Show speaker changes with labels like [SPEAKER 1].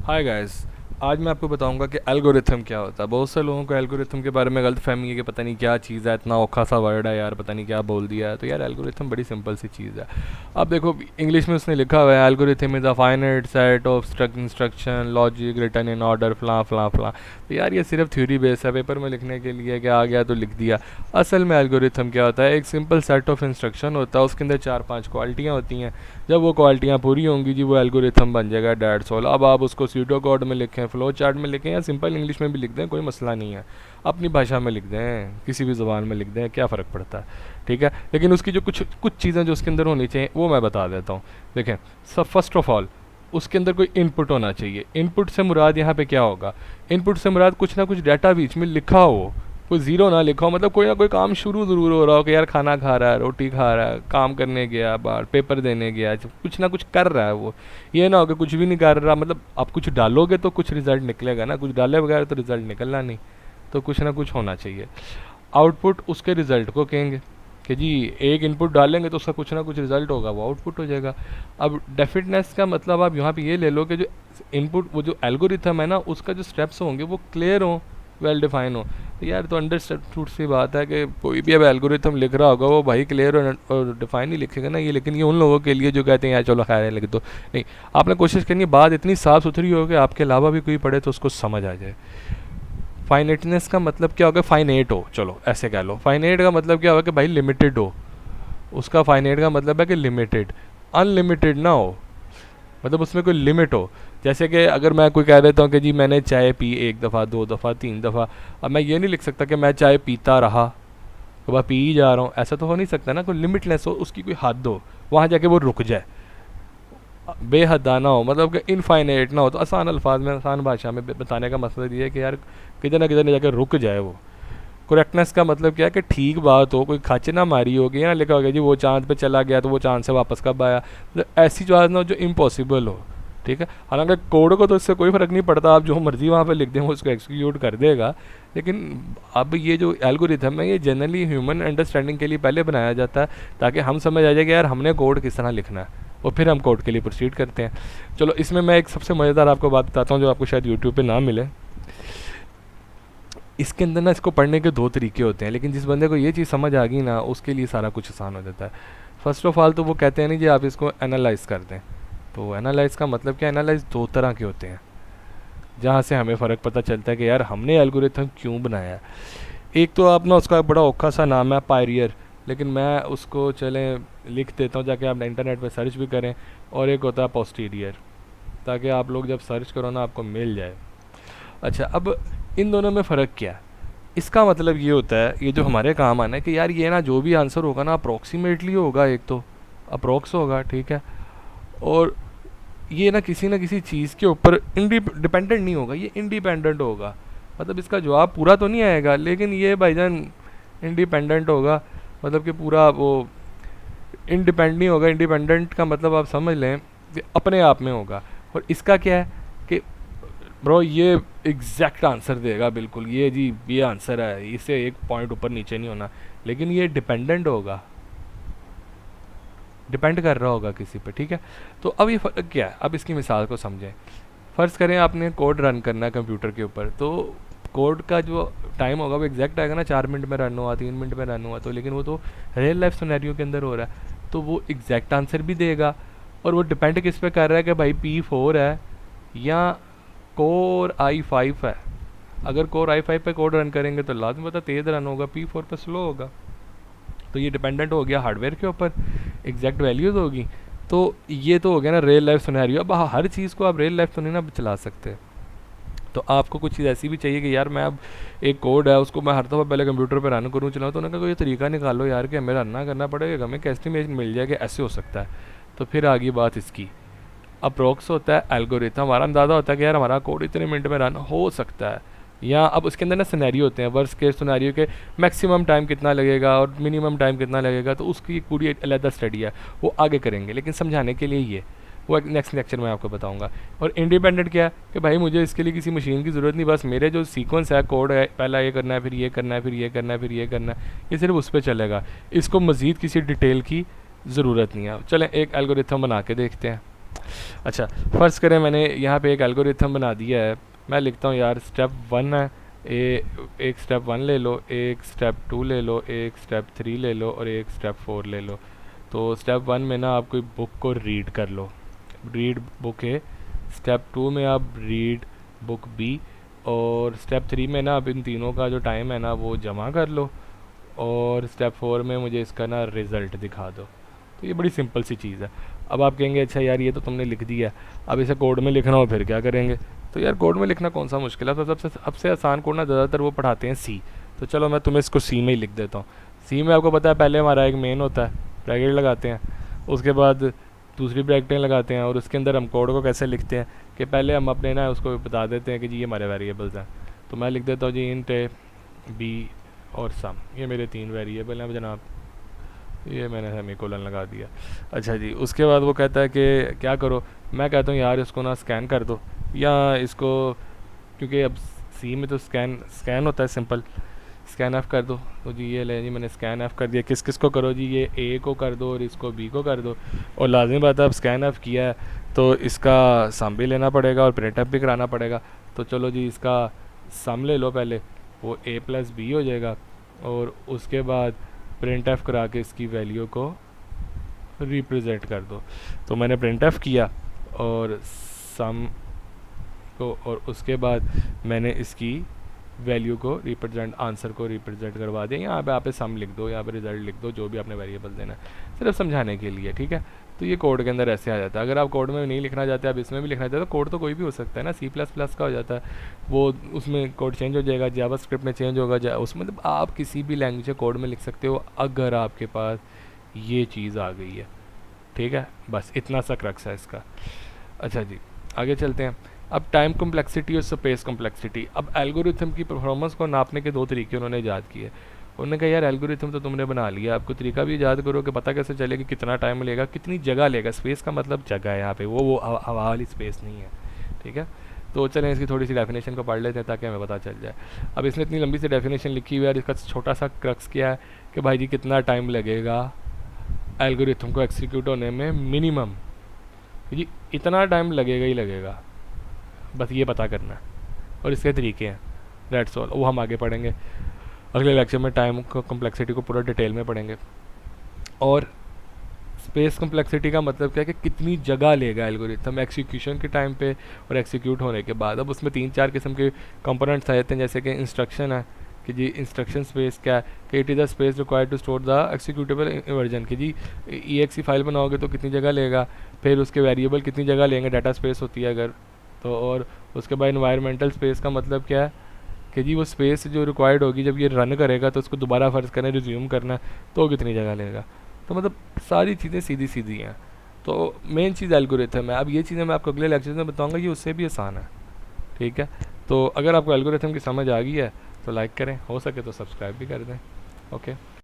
[SPEAKER 1] Hi guys. आज मैं आपको बताऊंगा कि एल्गोरिथम क्या होता है। बहुत से लोगों को एल्गोरिथम के बारे में गलत फहमी है कि पता नहीं क्या चीज़ है, इतना औखा सा वर्ड है यार, पता नहीं क्या बोल दिया है। तो यार एल्गोरिथम बड़ी सिंपल सी चीज़ है। अब देखो इंग्लिश में उसने लिखा हुआ है algorithm is a finite set of instruction logic written in order फला फला फला। तो यार ये सिर्फ थ्योरी बेस है, पेपर में लिखने के लिए क्या आ गया तो लिख दिया। असल में एल्गोरिथम क्या होता है, एक सिंपल सेट ऑफ इंस्ट्रक्शन होता है, उसके अंदर 4-5 क्वालिटियाँ होती हैं। जब वो क्वालिटियाँ पूरी होंगी जी वो एल्गोरिथम बन जाएगा डैट्स ऑल। अब आप उसको सीडो कोड में लिखें, फ्लो चार्ट में लिखें या सिंपल इंग्लिश में भी लिख दें, कोई मसला नहीं है। अपनी भाषा में लिख दें, किसी भी ज़बान में लिख दें, क्या फ़र्क पड़ता है। ठीक है, लेकिन उसकी जो कुछ कुछ चीज़ें जो उसके अंदर होनी चाहिए वो मैं बता देता हूँ। देखें, सब फर्स्ट ऑफ ऑल उसके अंदर कोई इनपुट होना चाहिए। इनपुट से मुराद यहाँ पे क्या होगा, इनपुट से मुराद कुछ ना कुछ डाटा बीच में लिखा हो, कोई ज़ीरो ना लिखा हो। मतलब कोई ना कोई काम शुरू ज़रूर हो रहा हो कि यार खाना खा रहा है, रोटी खा रहा है, काम करने गया, बाहर पेपर देने गया, कुछ ना कुछ कर रहा है वो। ये ना हो कि कुछ भी नहीं कर रहा। मतलब आप कुछ डालोगे तो कुछ रिज़ल्ट निकलेगा ना, कुछ डाले बगैर तो रिज़ल्ट निकलना नहीं। तो कुछ ना कुछ होना चाहिए। आउटपुट उसके रिज़ल्ट को कहेंगे कि जी एक इनपुट डालेंगे तो उसका कुछ ना कुछ रिज़ल्ट होगा, वो आउटपुट हो जाएगा। अब डेफिनेटनेस का मतलब आप यहाँ पे ये ले लो कि जो इनपुट, वो जो एल्गोरिथम है ना, उसका जो स्टेप्स होंगे वो क्लियर हो, वेल डिफाइन हो। तो यार तो अंडरस्टूड सी बात है कि कोई भी अब एल्गोरिथम लिख रहा होगा वो भाई क्लियर और डिफाइन ही लिखेगा ना ये। लेकिन ये उन लोगों के लिए जो कहते हैं यार चलो खैर है लिख दो। नहीं, आपने कोशिश करनी है बात इतनी साफ़ सुथरी हो कि आपके अलावा भी कोई पढ़े तो उसको समझ आ जाए। फाइनेटनेस का मतलब क्या होगा, फाइनेट हो, चलो ऐसे कह लो। फाइनेट का मतलब क्या होगा कि भाई लिमिटेड हो। उसका फाइनेट का मतलब है कि लिमिटेड, अनलिमिटेड ना हो, मतलब उसमें कोई लिमिट हो। जैसे कि अगर मैं कोई कह देता हूँ कि जी मैंने चाय पी 1 दफ़ा 2 दफ़ा 3 दफ़ा, अब मैं ये नहीं लिख सकता कि मैं चाय पीता रहा, तो मैं पी ही जा रहा हूँ। ऐसा तो हो नहीं सकता ना, कोई लिमिटलेस हो, उसकी कोई हद हो, वहाँ जाके वो रुक जाए, बेहदा ना हो, मतलब कि इनफाइनाइट ना हो। तो आसान अल्फाज में, आसान भाषा में बताने का मकसद ये है कि यार किधर ना किधर जाकर रुक जाए वो। करेक्टनेस का मतलब क्या है कि ठीक बात हो, कोई खाचे ना मारी होगी ना, लिखा होगा जी वो चांद पे चला गया तो वो चांद से वापस कब आया। मतलब ऐसी बात ना हो जो इम्पॉसिबल हो। ठीक है, हालांकि कोड को तो इससे कोई फ़र्क नहीं पड़ता, आप जो मर्जी वहाँ पे लिख दें वो उसको एग्जीक्यूट कर देगा। लेकिन अब ये जो एल्गोरिथम है ये जनरली ह्यूमन अंडरस्टैंडिंग के लिए पहले बनाया जाता है, ताकि हम समझ आ जाए कि यार हमने कोड किस तरह लिखना है, और फिर हम कोड के लिए प्रोसीड करते हैं। चलो इसमें मैं एक सबसे मज़ेदार आपको बात बताता हूँ जो आपको शायद यूट्यूब पे ना मिले। इसके अंदर ना इसको पढ़ने के 2 तरीके होते हैं, लेकिन जिस बंदे को ये चीज़ समझ आ गई ना उसके लिए सारा कुछ आसान हो जाता है। फ़र्स्ट ऑफ ऑल तो वो कहते हैं नहीं जी आप इसको एनालाइज़ कर दें। तो एनालाइज़ का मतलब क्या, एनालाइज़ 2 तरह के होते हैं जहाँ से हमें फ़र्क पता चलता है कि यार हमने एल्गोरिथम क्यों बनाया है। एक तो आप ना, उसका बड़ा औखा सा नाम है पायरियर, लेकिन मैं उसको चलें लिख देता हूँ जाके आप इंटरनेट पर सर्च भी करें। और एक होता है पोस्टीरियर, ताकि आप लोग जब सर्च करो ना आपको मिल जाए। अच्छा, अब इन दोनों में फ़र्क क्या है, इसका मतलब ये होता है, ये जो हमारे काम आना है कि यार ये ना जो भी आंसर होगा ना अप्रोक्सीमेटली होगा, एक तो अप्रोक्स होगा, ठीक है। और ये ना किसी चीज़ के ऊपर डिपेंडेंट नहीं होगा, ये इंडिपेंडेंट होगा। मतलब इसका जवाब पूरा तो नहीं आएगा, लेकिन ये भाईजान इंडिपेंडेंट होगा। मतलब कि पूरा वो इंडिपेंडेंट नहीं होगा। इंडिपेंडेंट का मतलब आप समझ लें कि अपने आप में होगा। और इसका क्या है कि ब्रो ये एग्जैक्ट आंसर देगा बिल्कुल, ये जी ये आंसर है, इससे एक पॉइंट ऊपर नीचे नहीं होना। लेकिन ये डिपेंडेंट होगा, डिपेंड कर रहा होगा किसी पे, ठीक है। तो अब ये फ़र्क क्या है, अब इसकी मिसाल को समझें। फ़र्ज़ करें आपने कोड रन करना है कंप्यूटर के ऊपर, तो कोड का जो टाइम होगा वो एग्जैक्ट आएगा ना, 4 मिनट में रन हुआ, 3 मिनट में रन हुआ। तो लेकिन वो तो रियल लाइफ सिनेरियो के अंदर हो रहा है, तो वो एग्जैक्ट आंसर भी देगा। और वो डिपेंड किस पे कर रहा है कि भाई P4 है या कोर i5 है। अगर कोर i5 पे कोड रन करेंगे तो लाजमी पता तेज़ रन होगा, P4 पे स्लो होगा। तो ये डिपेंडेंट हो गया हार्डवेयर के ऊपर, एग्जैक्ट वैल्यूज़ होगी। तो ये तो हो गया ना रियल लाइफ सिनेरियो। अब हर चीज़ को आप रियल लाइफ तो नहीं ना चला सकते, तो आपको कुछ चीज़ ऐसी भी चाहिए कि यार मैं अब एक कोड है उसको मैं हर दफ़ा पहले कंप्यूटर पर रन करूँ चलाऊँ। तो उन्होंने कहा कोई तरीका निकालो यार कि हमें रन ना करना पड़ेगा, हमें कैसे में मिल जाएगा, ऐसे हो सकता है। तो फिर आगे बात इसकी अप्रोक्स होता है एल्गोरिथम, हमारा अंदाज़ा होता है कि यार हमारा कोड इतने मिनट में रन हो सकता है। या अब उसके अंदर ना सिनेरियो होते हैं, वर्स्ट केस सिनेरियो के मैक्सिमम टाइम कितना लगेगा और मिनिमम टाइम कितना लगेगा। तो उसकी एक पूरी अलग स्टडी है, वो आगे करेंगे। लेकिन समझाने के लिए ये वो एक नेक्स्ट लेक्चर में आपको बताऊंगा। और इंडिपेंडेंट क्या है कि भाई मुझे इसके लिए किसी मशीन की ज़रूरत नहीं, बस मेरे जो सीक्वेंस है कोड है, पहला ये करना है, फिर ये करना है, फिर ये करना है, फिर ये करना है, ये सिर्फ उस पर चलेगा। इसको मज़ीद किसी डिटेल की ज़रूरत नहीं है। चलें एक एल्गोरिथम बना के देखते हैं। अच्छा, फ़र्ज़ करें मैंने यहाँ पे एक एल्गोरिथम बना दिया है। मैं लिखता हूँ यार स्टेप 1 है, एक स्टेप 1 ले लो, एक स्टेप 2 ले लो, एक स्टेप 3 ले लो और एक स्टेप 4 ले लो। तो स्टेप 1 में ना आप कोई बुक को रीड कर लो, रीड बुक ए। स्टेप 2 में आप रीड बुक बी। और स्टेप 3 में ना आप इन तीनों का जो टाइम है ना वो जमा कर लो। और स्टेप 4 में मुझे इसका ना रिज़ल्ट दिखा दो। तो ये बड़ी सिंपल सी चीज़ है। अब आप कहेंगे अच्छा यार ये तो तुमने लिख दिया, अब इसे कोड में लिखना हो फिर क्या करेंगे? तो यार कोड में लिखना कौन सा मुश्किल है, तो सबसे आसान कोड ना ज़्यादातर वो पढ़ाते हैं सी। तो चलो मैं तुम्हें इसको सी में ही लिख देता हूँ। सी में आपको पता है पहले हमारा एक मेन होता है, ब्रैकेट लगाते हैं, उसके बाद दूसरी ब्रैकेटें लगाते हैं और उसके अंदर हम कोड को कैसे लिखते हैं कि पहले हम अपने ना उसको बता देते हैं कि जी ये हमारे वेरिएबल्स हैं। तो मैं लिख देता हूँ जी इंट ए, बी और सम, ये मेरे 3 वेरिएबल हैं जनाब। ये मैंने सेमीकोलन लगा दिया। अच्छा जी, उसके बाद वो कहता है कि क्या करो, मैं कहता हूँ यार इसको ना स्कैन कर दो, या इसको, क्योंकि अब सी में तो स्कैन स्कैन होता है सिंपल, स्कैन एफ कर दो। तो जी ये ले जी मैंने स्कैन एफ कर दिया। किस किस को करो जी, ये ए को कर दो और इसको बी को कर दो। और लाजमी बात है अब स्कैन एफ किया है तो इसका सम भी लेना पड़ेगा और प्रिंट एफ भी कराना पड़ेगा। तो चलो जी इसका सम ले लो पहले, वो ए प्लस बी हो जाएगा। और उसके बाद प्रिंट एफ करा के इसकी वैल्यू को रिप्रेजेंट कर दो। तो मैंने प्रिंट एफ किया और सम को, और उसके बाद मैंने इसकी वैल्यू को रिप्रेजेंट, आंसर को रिप्रेजेंट करवा दिया। यहाँ पे आप सम लिख दो, यहाँ पे रिजल्ट लिख दो, जो भी आपने वेरिएबल देना है, सिर्फ समझाने के लिए, ठीक है। तो ये कोड के अंदर ऐसे आ जाता है। अगर आप कोड में नहीं लिखना चाहते, आप इसमें भी लिखना चाहते, तो कोड तो कोई भी हो सकता है ना, सी प्लस प्लस का हो जाता है वो, उसमें कोड चेंज हो जाएगा, जावा स्क्रिप्ट में चेंज होगा, उसमें मतलब आप किसी भी लैंग्वेज के कोड में लिख सकते हो अगर आपके पास ये चीज़ आ गई है, ठीक है। बस इतना सा क्रक्स है इसका। अच्छा जी, आगे चलते हैं। अब टाइम कॉम्प्लेक्सिटी और स्पेस कॉम्प्लेक्सिटी। अब एल्गोरिथम की परफॉर्मेंस को नापने के 2 तरीके उन्होंने ईजाद किए। उन्होंने कहा यार एल्गोरिथम तो तुमने बना लिया, आपको तरीका भी ईजाद करो कि पता कैसे चले कि कितना टाइम लेगा, कितनी जगह लेगा। स्पेस का मतलब जगह है यहाँ पे, वो हवा वाली स्पेस नहीं है, ठीक है। तो चलें इसकी थोड़ी सी डेफिनेशन को पढ़ लेते हैं ताकि हमें पता चल जाए। अब इसने इतनी लंबी सी डेफिनेशन लिखी हुई है और इसका छोटा सा क्रक्स क्या है कि भाई जी कितना टाइम लगेगा एल्गोरिथम को एग्जीक्यूट होने में मिनिमम, जी इतना टाइम लगेगा ही लगेगा, बस ये पता करना है। और इसके तरीके हैं, दैट्स ऑल, वो हम आगे पढ़ेंगे अगले लेक्चर में। टाइम को कॉम्प्लेक्सिटी को पूरा डिटेल में पढ़ेंगे। और स्पेस कॉम्प्लेक्सिटी का मतलब क्या है कि कितनी जगह लेगा एल्गोरिथम एक्सिक्यूशन के टाइम पे और एक्सिक्यूट होने के बाद। अब उसमें 3-4 किस्म के कंपोनेंट्स आ जाते हैं, जैसे कि इंस्ट्रक्शन है कि जी इंस्ट्रक्शन स्पेस क्या है, कि it is the space required to store the executable version, कि जी EXE फाइल बनाओगे तो कितनी जगह लेगा, फिर उसके वेरिएबल कितनी जगह लेंगे, डाटा स्पेस होती है अगर तो। और उसके बाद इन्वायरमेंटल स्पेस का मतलब क्या है कि जी वो स्पेस जो रिक्वायर्ड होगी जब ये रन करेगा तो उसको दोबारा फ़र्ज़ करें रिज्यूम करना है तो कितनी जगह लेगा। तो मतलब सारी चीज़ें सीधी सीधी हैं। तो मेन चीज़ एल्गोरिथम है। अब ये चीज़ें मैं आपको अगले लेक्चर में बताऊंगा, ये उससे भी आसान है, ठीक है। तो अगर आपको एल्गोरिथम की समझ आ गई है तो लाइक करें, हो सके तो सब्सक्राइब भी कर दें। ओके।